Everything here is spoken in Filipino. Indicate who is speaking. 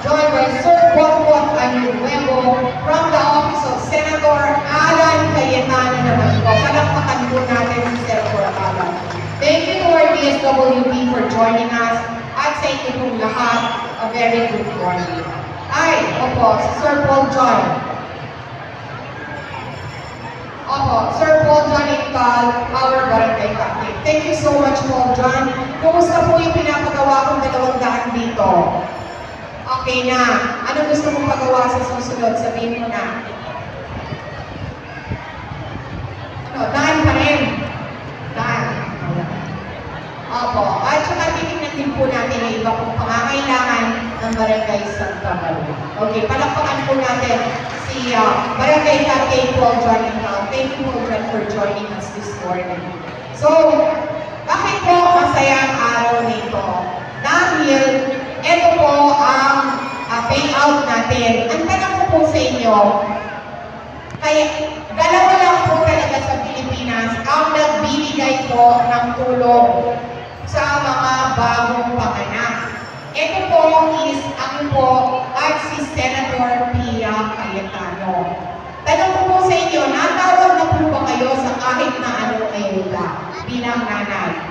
Speaker 1: joined by Sir Bonbon Añunuevo from the office of Senator Alan Cayetano naman po. Palakpakan po natin si Senator Alan. Thank you to our DSWD for joining us at sa inyo pong lahat, a very good morning. Ay, opo, si Sir Paul John. Opo, Sir Paul John Intal, our barangay captain. Thank you so much, Paul John. Kumusta po yung pinapagawa kong 200 dito? Okay na. Ano gusto mong pagawa sa susunod? Sabihin mo na. Ano, daan pa rin. Daan. Opo. At saka titignan din po natin ang iba pong pangangailangan ng Barangay Santa Maria. Okay, palakpakan po natin si Barangay Captain Paul John Intal. Thank you, Paul John, for joining us this morning. So, bakit po masaya ang araw nito? Dahil ito po ang payout natin. Ang tanong ko po sa inyo, kaya dalawa lang po talaga sa Pilipinas ang nagbibigay po ng tulong sa mga bagong panganak. Ito po is ako po at si Senator Pia Cayetano. Tanong ko po sa inyo, natawag na po ba kayo sa kahit na anong ayuda bilang nanay?